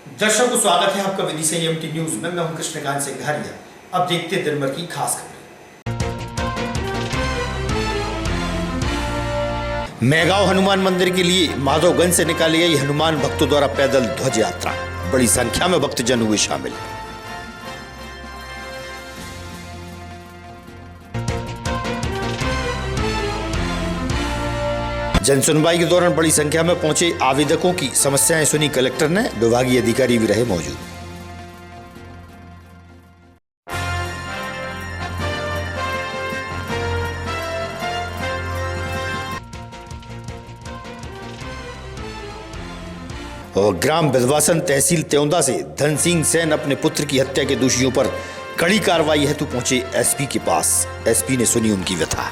दर्शकों को स्वागत है आपका विधि संयम टी न्यूज में। मैं हूं कृष्णकांत सिंह घारिया। अब देखते हैं दिन भर की खास खबरें। मेहगांव हनुमान मंदिर के लिए माधवगंज से निकाली गई हनुमान भक्तों द्वारा पैदल ध्वज यात्रा। बड़ी संख्या में भक्तजन हुए शामिल। जन सुनवाई के दौरान बड़ी संख्या में पहुंचे आवेदकों की समस्याएं सुनी कलेक्टर ने। विभागीय अधिकारी भी रहे मौजूद। और ग्राम विधवासन तहसील त्योंदा से धन सिंह सेन अपने पुत्र की हत्या के दोषियों पर कड़ी कार्रवाई हेतु पहुंचे एसपी के पास। एसपी ने सुनी उनकी व्यथा।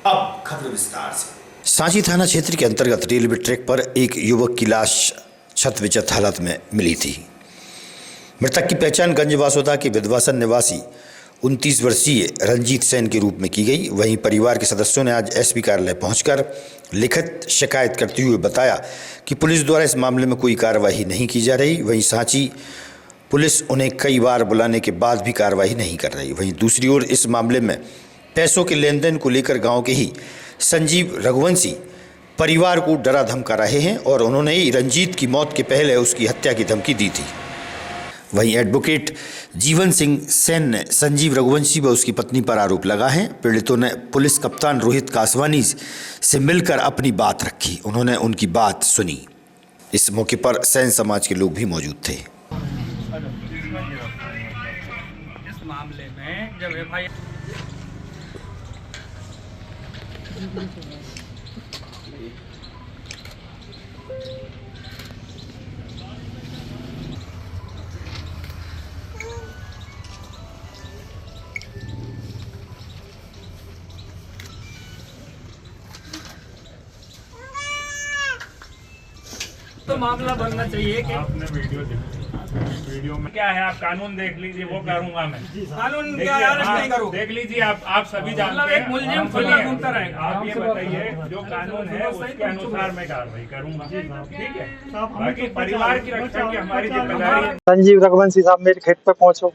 अब खबर विस्तार से। सांची थाना क्षेत्र के अंतर्गत रेलवे ट्रैक पर एक युवक की लाश क्षतविक्षत हालत में मिली थी। मृतक की पहचान गंजवासोदा के विधवासन निवासी 29 वर्षीय रंजीत सेन के रूप में की गई। वहीं परिवार के सदस्यों ने आज एसपी कार्यालय पहुंचकर लिखित शिकायत करते हुए बताया कि पुलिस द्वारा इस मामले में कोई कार्रवाई नहीं की जा रही। वहीं सांची पुलिस उन्हें कई बार बुलाने के बाद भी कार्रवाई नहीं कर रही। वहीं दूसरी ओर इस मामले में पैसों के लेन देन को लेकर गांव के ही संजीव रघुवंशी परिवार को डरा धमका रहे हैं और उन्होंने ही रंजीत की मौत के पहले उसकी हत्या की धमकी दी थी। वहीं एडवोकेट जीवन सिंह सेन ने संजीव रघुवंशी व उसकी पत्नी पर आरोप लगा है। पीड़ितों ने पुलिस कप्तान रोहित कासवानी से मिलकर अपनी बात रखी। उन्होंने उनकी बात सुनी। इस मौके पर सेन समाज के लोग भी मौजूद थे। इस मामले में जब एफआईआर तो मामला बनना चाहिए कि आपने वीडियो में क्या है, आप कानून देख लीजिए, वो करूंगा मैं। कानून क्या अरेस्ट नहीं करो, देख लीजिए आप सभी जानते हैं। मुलजिम खुला घूमता रहेगा। आप ये बताइए, जो कानून है उसके अनुसार मैं कार्रवाई करूंगा, ठीक है। बाकी परिवार की रक्षा की हमारी जिम्मेदारी है। संजीव रघुवंशी साहब मेरे खेत पे पहुंचो,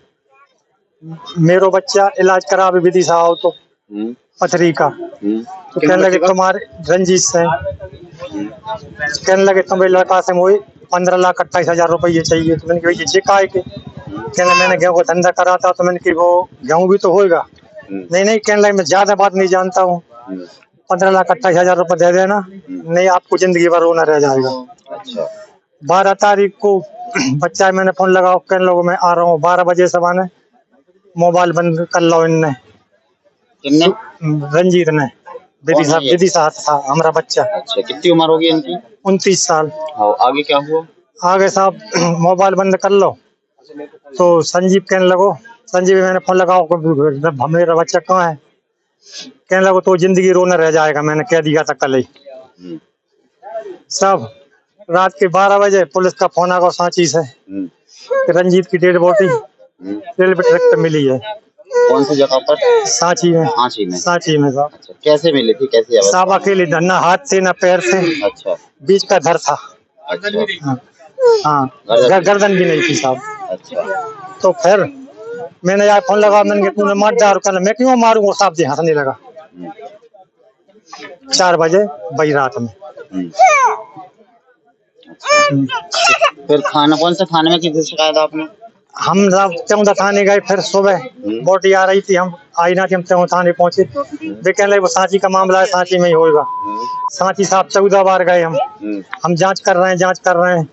मेरो बच्चा इलाज करा विधि साहब तो पथरी का, तो कहने लगे तुम्हारे रंजीत से कहने लगे तुम्हारे लड़का से मुझे 15,28,000 रुपये चाहिए। तो मैंने कहा ये काय के, कहने मैंने गेहूं का धंधा करा था। तो मैंने कि वो गेहूं भी तो होगा। नहीं कहने लगे मैं ज्यादा बात नहीं जानता हूँ, 15,28,000 रुपये दे देना, नहीं आपको जिंदगी भर रोना रह जाएगा। 12 तारीख को बच्चा मैंने फोन लगाओ, कहने लोगों मैं आ रहा हूँ 12 बजे से मैंने मोबाइल बंद कर लो। इनने रंजीत ने विधि साहब था हमारा बच्चा। अच्छा, कितनी उम्र होगी इनकी? 29 साल। आगे क्या हुआ? आगे साहब मोबाइल बंद कर लो। तो संजीव कहने लगो, संजीव मैंने फोन लगाओ मेरा बच्चा कहाँ है, कहने लगो तो जिंदगी रोना रह जाएगा। मैंने कह दिया था कल ही। सब रात के 12 बजे पुलिस का फोन आ गया सांची से, रंजीत की डेड बॉडी रेलवे ट्रैक पे मिली है। कौन सी जगह पर? सांची में। सांची में साहब। अच्छा, कैसे मिली थी, कैसे? साहब अकेले ना हाथ से ना पैर से। अच्छा, बीच का धर था। अच्छा, हाँ गर्दन भी नहीं थी साहब। अच्छा, तो फिर मैंने यार फोन लगा, मैंने तूने मार डाल, कहना मैं क्यों मारूंगा साहब जी, हंसने लगा। 4 बजे बड़ी रात में। फिर थाना, कौन सा थाने में किसी शिकायत आपने? हम त्योंदा थाने गए, फिर सुबह बॉडी आ रही थी, हम आई ना थी, हम त्योंदा थाने पहुंचे। वे कहने लगे वो सांची का मामला है, सांची में ही होगा। सांची साहब 14 बार गए हम जांच कर रहे हैं।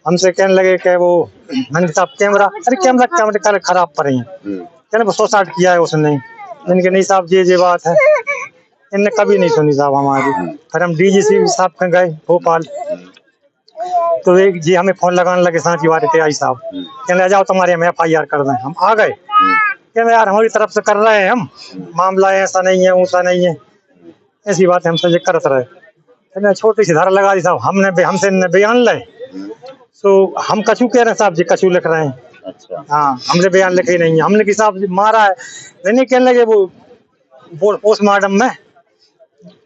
हमसे कहने लगे कि वो मैंने साहब कैमरा खराब पड़े हैं, कहने वो सुसाइड किया है उसने। मैंने कहा नहीं साहब ये बात है, इनने कभी नहीं सुनी साहब हमारी। फिर हम डीजीसी साहब के गए भोपाल, तो एक जी हमें फोन लगाने लगे सांची वाले थे आई साहब, कहने जाओ तुम्हारे हम FIR कर दें। हम आ गए, कहने यार हमारी तरफ से कर रहे हैं हम, मामला ऐसा नहीं है वैसा नहीं है, ऐसी बात हमसे करते रहे। छोटी सी धारा लगा दी साहब, हमसे बयान ले तो हम कछू कह रहे हैं साहब जी, कछू लिख रहे हैं। अच्छा। हाँ, हमने बयान लिखे नहीं है, हमने कि साहब जी मारा है, नहीं कहने लगे वो पोस्टमार्टम में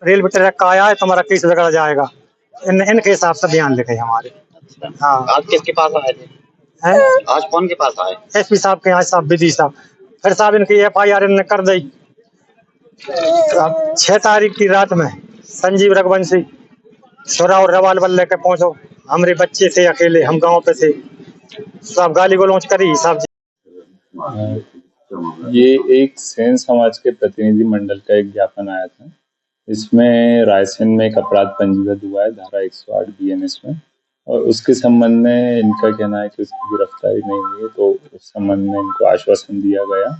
रेलवे ट्रैक का आया है, तुम्हारा केस बिगड़ जाएगा। इनके हिसाब से बयान लिखे हमारे। अच्छा। हाँ। आज किसके पास आए थे? हैं? आज कौन के पास आए? एसपी साहब के यहाँ साहब, विधि साहब। फिर साहब इनकी FIR इन्होंने कर दी 6 तारीख की रात में। संजीव रघुवंशी छोरा और रिवाल्वर लेके पहुंचो, हमारे बच्चे थे अकेले, हम गांव पे थे, सब गाली गलौज करी साहब जी। ये एक सेन समाज के प्रतिनिधि मंडल का एक ज्ञापन आया था। इसमें रायसेन में एक अपराध पंजीबद्ध हुआ है धारा 108 BNS में, और उसके संबंध में इनका कहना है कि उसकी गिरफ्तारी नहीं हुई है। तो उस संबंध में इनको आश्वासन दिया गया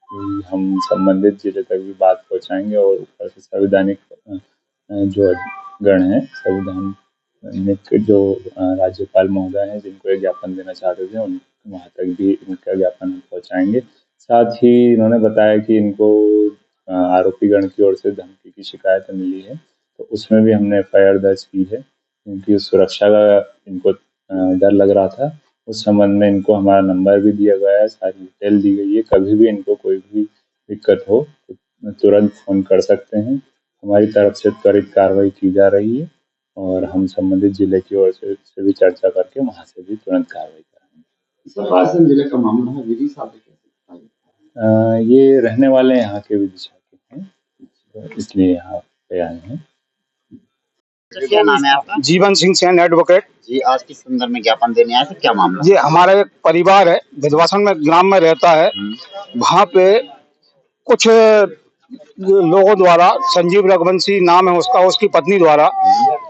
कि हम संबंधित जिले तक भी बात पहुंचाएंगे, और ऊपर से संवैधानिक जो गण है, संवैधानिक जो राज्यपाल महोदय हैं जिनको ये ज्ञापन देना चाहते थे, उन वहाँ तक भी इनका ज्ञापन हम पहुँचाएंगे। साथ ही इन्होंने बताया कि इनको आरोपी गण की ओर से धमकी की शिकायत मिली है, तो उसमें भी हमने FIR दर्ज की है, क्योंकि सुरक्षा का इनको डर लग रहा था। उस संबंध में इनको हमारा नंबर भी दिया गया है, सारी डिटेल दी गई है। कभी भी इनको कोई भी दिक्कत हो तो तुरंत फ़ोन कर सकते हैं। हमारी तरफ से त्वरित कार्रवाई की जा रही है, और हम संबंधित जिले की ओर से भी चर्चा करके वहाँ से भी तुरंत कार्रवाई करेंगे। रायसेन जिले का मामला है, विधि साहब ये रहने वाले यहाँ के विदिशा के हैं, तो इसलिए यहाँ पे आए हैं। क्या नाम है आपका? जीवन सिंह सेन एडवोकेट जी, आज किस संदर्भ में ज्ञापन देने आए थे, क्या मामला? ये हमारा एक परिवार है, विधवासन में ग्राम में रहता है। वहाँ पे कुछ लोगों द्वारा, संजीव रघुवंशी नाम है उसका, उसकी पत्नी द्वारा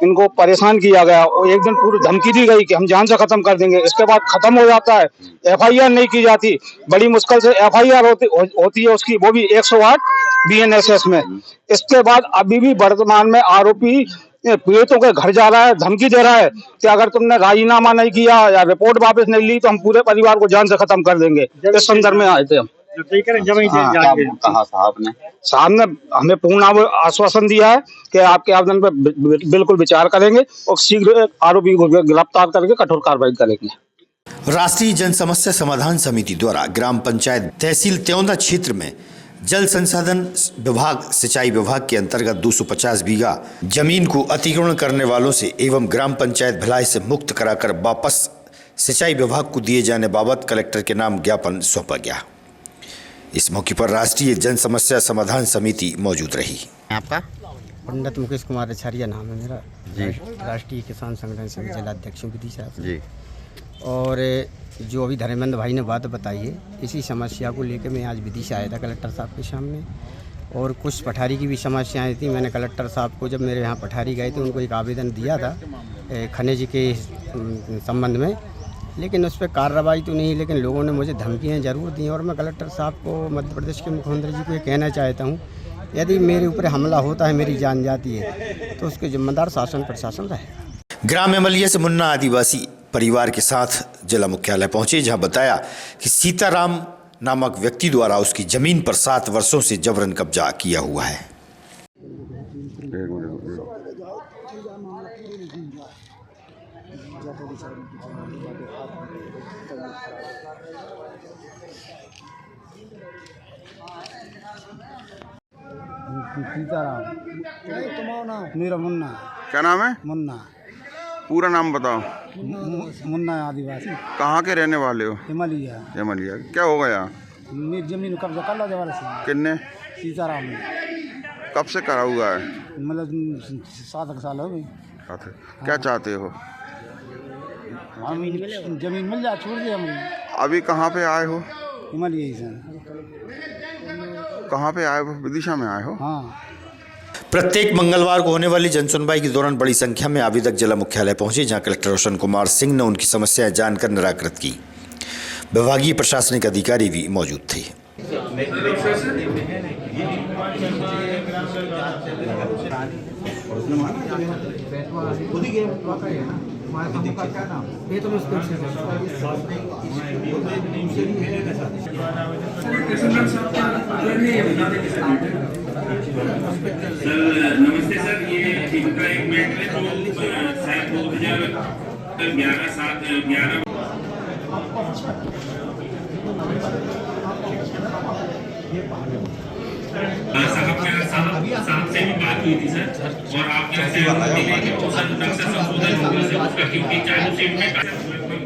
इनको परेशान किया गया, और एक दिन पूरी धमकी दी गई कि हम जान से खत्म कर देंगे। इसके बाद खत्म हो जाता है, FIR नहीं की जाती, बड़ी मुश्किल से FIR होती है उसकी, वो भी 108 BNSS में। इसके बाद अभी भी वर्तमान में आरोपी पीड़ितों के घर जा रहा है, धमकी दे रहा है कि अगर तुमने राजीनामा नहीं किया या रिपोर्ट वापस नहीं ली तो हम पूरे परिवार को जान से खत्म कर देंगे। इस संदर्भ में आए थे हम। कहा साहब ने हमें पूर्ण आश्वासन दिया है कि आपके आवेदन पर बिल्कुल विचार करेंगे और शीघ्र आरोपी को गिरफ्तार करके कठोर कार्रवाई करेंगे। राष्ट्रीय जन समस्या समाधान समिति द्वारा ग्राम पंचायत तहसील त्योंदा क्षेत्र में जल संसाधन विभाग सिंचाई विभाग के अंतर्गत 250 बीघा जमीन को अतिक्रमण करने वालों से एवं ग्राम पंचायत भिलाई से मुक्त कराकर वापस सिंचाई विभाग को दिए जाने बाबत कलेक्टर के नाम ज्ञापन सौंपा गया। इस मौके पर राष्ट्रीय जन समस्या समाधान समिति मौजूद रही। आपका? पंडित मुकेश कुमार अछारिया नाम है मेरा जी। राष्ट्रीय किसान संगठन समिति जिलाध्यक्ष विधि साहब जी। और जो अभी धर्मेंद्र भाई ने बात बताई है, इसी समस्या को लेकर मैं आज विधि से आया था कलेक्टर साहब के सामने, और कुछ पठारी की भी समस्याएं थी। मैंने कलेक्टर साहब को, जब मेरे यहाँ पठारी गए थे, उनको एक आवेदन दिया था खनिज के संबंध में, लेकिन उस पर कार्रवाई तो नहीं, लेकिन लोगों ने मुझे धमकियाँ ज़रूर दी। और मैं कलेक्टर साहब को, मध्य प्रदेश के मुख्यमंत्री जी को ये कहना चाहता हूँ, यदि मेरे ऊपर हमला होता है, मेरी जान जाती है, तो उसके जिम्मेदार शासन प्रशासन रहे। ग्राम एमएलए से मुन्ना आदिवासी परिवार के साथ जिला मुख्यालय पहुंचे, जहां बताया कि सीताराम नामक व्यक्ति द्वारा उसकी जमीन पर 7 वर्षों से जबरन कब्जा किया हुआ है। सीताराम मेरा मुन्ना। क्या नाम है? मुन्ना। पूरा नाम बताओ। मुन्ना आदिवासी। कहाँ के रहने वाले हो? हिमालय। हिमालय। क्या हो गया? मेरी जमीन कब्जा कर ला जवान से। किन्ने? सीताराम ने। कब से करा हुआ है? मतलब 7 साल हो गई। क्या चाहते हो? हम जमीन मिल जाए, छोड़ दिया हमें। अभी कहाँ पे आए हो? हिमालय से। कहाँ पे आए हो? विदिशा में आए हो? हाँ। प्रत्येक मंगलवार को होने वाली जनसुनवाई के दौरान बड़ी संख्या में आवेदक जिला मुख्यालय पहुंचे, जहां कलेक्टर रोशन कुमार सिंह ने उनकी समस्याएं जानकर निराकृत की। विभागीय प्रशासनिक अधिकारी भी मौजूद थे। सर नमस्ते सर, ये एक मिनट में तो शायद 2000 साहब से भी बात हुई थी सर, और आप क्या से मिले कि सर नक्शा संशोधन हो गया सर उसका, क्योंकि चालू सीट में लगभग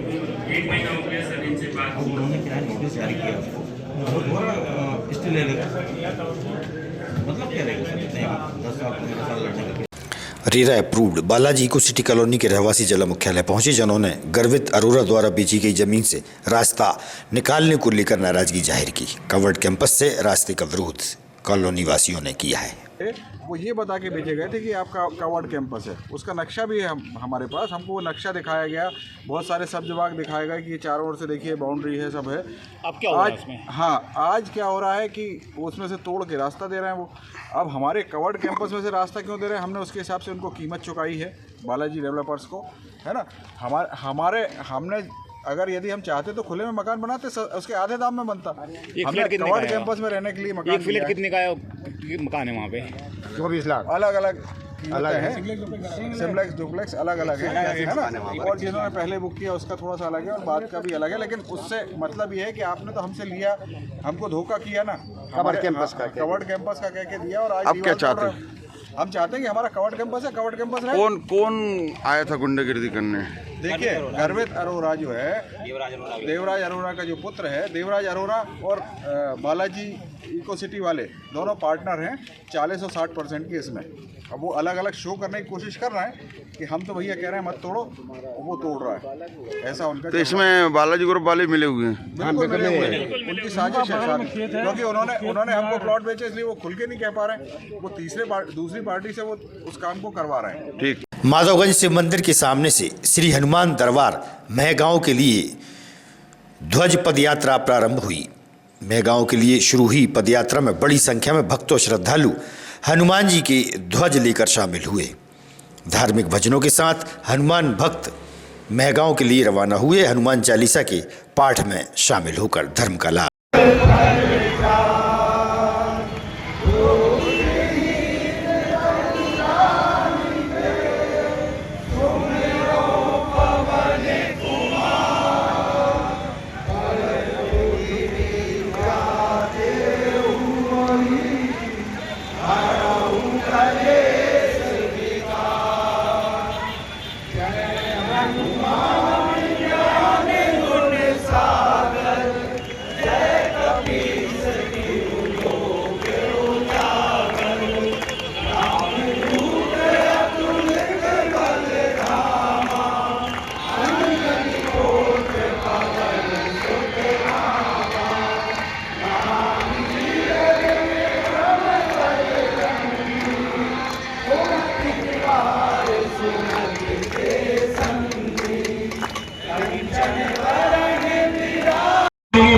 1 महीना हो गया सर इनसे बात। उन्होंने क्या नोटिस जारी किया उसको और स्टे ले लेगा, मतलब क्या रहेगा सर इतने 10 साल 15 साल लड़ने का। रेरा अप्रूव्ड बालाजी को सिटी कॉलोनी के रहवासी जिला मुख्यालय पहुंचे, जिन्होंने गर्वित अरोरा द्वारा बेची गई जमीन से रास्ता निकालने को लेकर नाराजगी जाहिर की। कवर्ड कैंपस से रास्ते का विरोध कॉलोनी वासियों ने किया है। वो ये बता के भेजे गए थे कि आपका कवर्ड कैंपस है, उसका नक्शा भी है हमारे पास, हमको वो नक्शा दिखाया गया, बहुत सारे सब जवाब दिखाया गया कि ये चारों ओर से देखिए बाउंड्री है, सब है। अब क्या हो रहा है इसमें? हाँ, आज क्या हो रहा है कि उसमें से तोड़ के रास्ता दे रहे हैं वो। अब हमारे कवर्ड कैंपस में से रास्ता क्यों दे रहे हैं? हमने उसके हिसाब से उनको कीमत चुकाई है बालाजी डेवलपर्स को, है ना। हमने अगर यदि हम चाहते तो खुले में मकान बनाते, उसके आधे दाम में बनता। हमने कवर्ड कैंपस में रहने के लिए मकान, एक फ्लैट कितने का मकान है वहाँ पे? 24 लाख। अलग अलग है, सिम्प्लेक्स डुप्लेक्स अलग अलग है ना। और जिन्होंने पहले बुक किया उसका थोड़ा सा अलग है और बाद का भी अलग है, लेकिन उससे मतलब ये है कि आपने तो हमसे लिया, हमको धोखा किया ना। कवर्ड कैंपस का कह के दिया, और आज अब क्या चाहते हैं? हम चाहते हैं कि हमारा कवर्ड कैंपस है, कवर्ड कैंपस रहे। कौन आया था गुंडागर्दी करने? देखिए, गर्वित अरोरा जो है, देवराज अरोरा का जो पुत्र है, देवराज अरोरा और बालाजी इको सिटी वाले दोनों पार्टनर हैं 40 और 60% की इसमें। अब वो अलग अलग शो करने की कोशिश कर रहे हैं कि हम तो भैया कह रहे हैं मत तोड़ो, वो तोड़ रहा है, ऐसा उनका। तो इसमें बालाजी ग्रुप वाले मिले हुए हैं? बिल्कुल मिले हुए हैं, उनकी साजिश है सारी, क्योंकि उन्होंने हमको प्लॉट बेचे, इसलिए वो खुल के नहीं कह पा रहे हैं, वो दूसरी पार्टी से वो उस काम को करवा रहे हैं। ठीक। माधवगंज शिव मंदिर के सामने से श्री हनुमान दरबार महगांव के लिए ध्वज पदयात्रा प्रारंभ हुई। महगांव के लिए शुरू हुई पदयात्रा में बड़ी संख्या में भक्तों श्रद्धालु हनुमान जी के ध्वज लेकर शामिल हुए। धार्मिक भजनों के साथ हनुमान भक्त महगांव के लिए रवाना हुए। हनुमान चालीसा के पाठ में शामिल होकर धर्म का लाभ।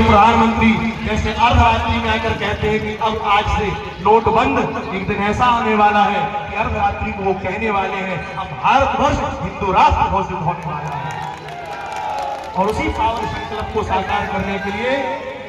प्रधानमंत्री जैसे अर्धरात्रि में आकर कहते हैं कि अब आज से नोटबंद, एक दिन ऐसा आने वाला है कि अर्धरात्रि को वो कहने वाले हैं अब भारतवर्ष हिंदू राष्ट्र घोषित होने वाला है। और उसी पावन संकल्प को साकार करने के लिए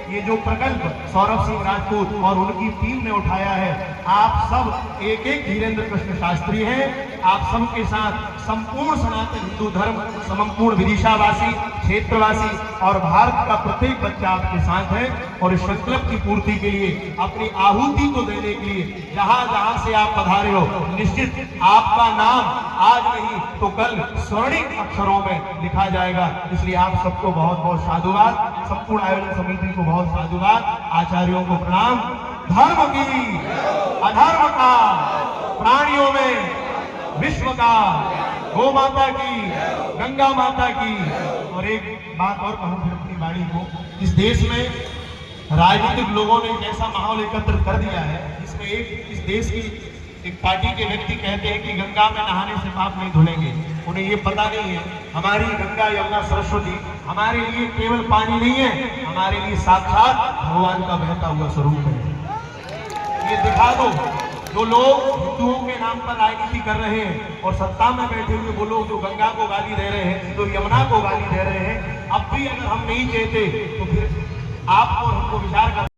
ये जो प्रकल्प सौरभ सिंह राजपूत और उनकी टीम ने उठाया है, आप सब एक एक धीरेन्द्र कृष्ण शास्त्री हैं, आप सबके साथ संपूर्ण सनातन हिंदू धर्म, संपूर्ण विदिशावासी, क्षेत्रवासी और भारत का प्रत्येक बच्चा आपके साथ है। और इस संकल्प की पूर्ति के लिए अपनी आहुति को देने के लिए जहां जहां से आप पधारे हो, निश्चित आपका नाम आज नहीं तो कल स्वर्णिम अक्षरों में लिखा जाएगा। इसलिए आप सबको बहुत बहुत साधुवाद, संपूर्ण आयोजन समिति को बहुत साधुवाद, आचार्यों को प्रणाम। धर्म की, अधर्म का, प्राणियों में विश्व का, गौ माता की, गंगा माता की। और एक बात और कहूं फिर अपनी वाणी को, इस देश में राजनीतिक लोगों ने जैसा माहौल एकत्र कर दिया है, जिसमें इस देश की एक पार्टी के व्यक्ति कहते हैं कि गंगा में नहाने से पाप नहीं धुलेंगे। उन्हें ये पता नहीं है हमारी गंगा यमुना सरस्वती हमारे लिए केवल पानी नहीं है, हमारे लिए साक्षात भगवान का बहता हुआ स्वरूप है। ये दिखा दो। जो लोग हिंदुओं के नाम पर राजनीति कर रहे हैं और सत्ता में बैठे हुए वो लोग जो गंगा को गाली दे रहे हैं, जो यमुना को गाली दे रहे हैं, अब भी अगर हम नहीं चाहते तो फिर आप और हमको विचार कर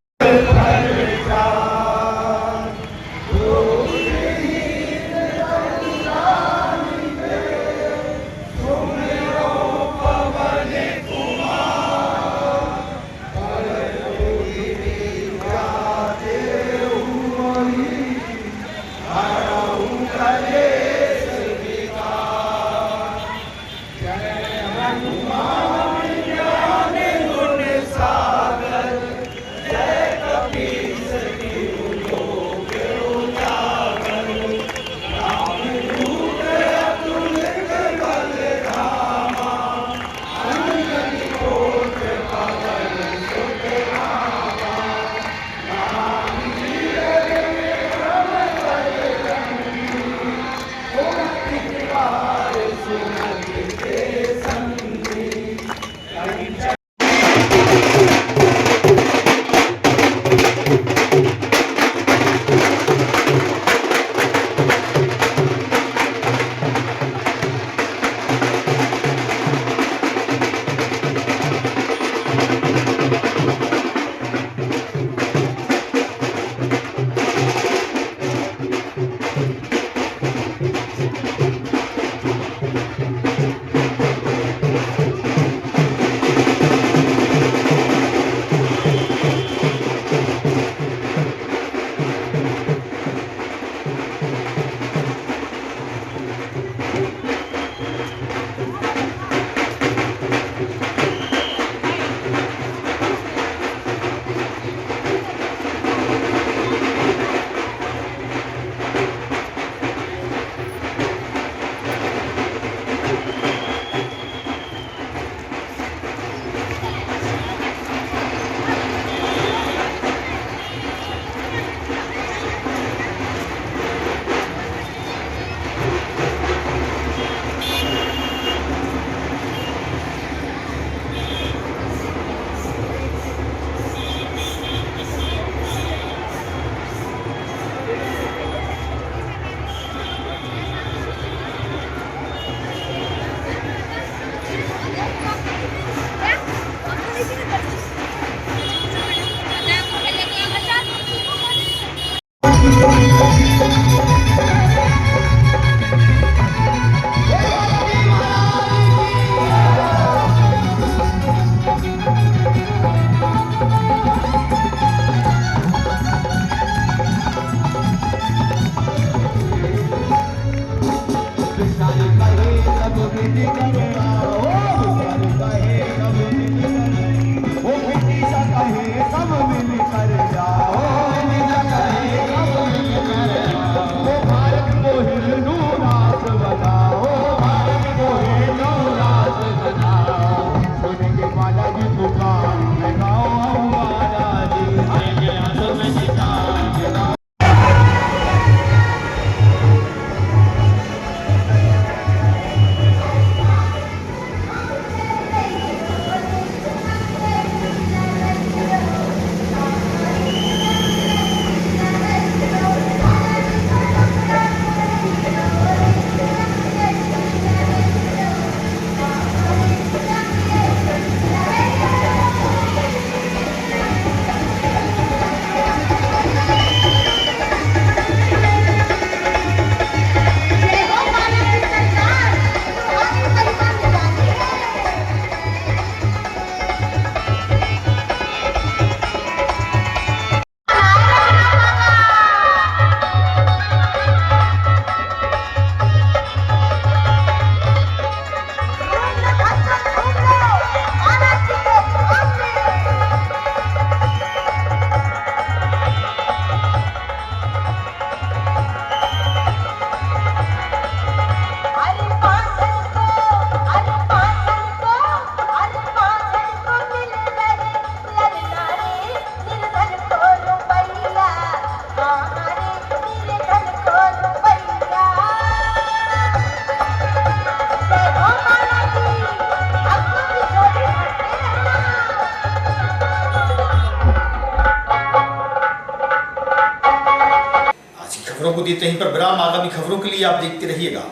खबरों को देते हैं पर विराम। आगामी खबरों के लिए आप देखते रहिएगा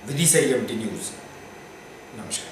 विदिशा EMT न्यूज। नमस्कार।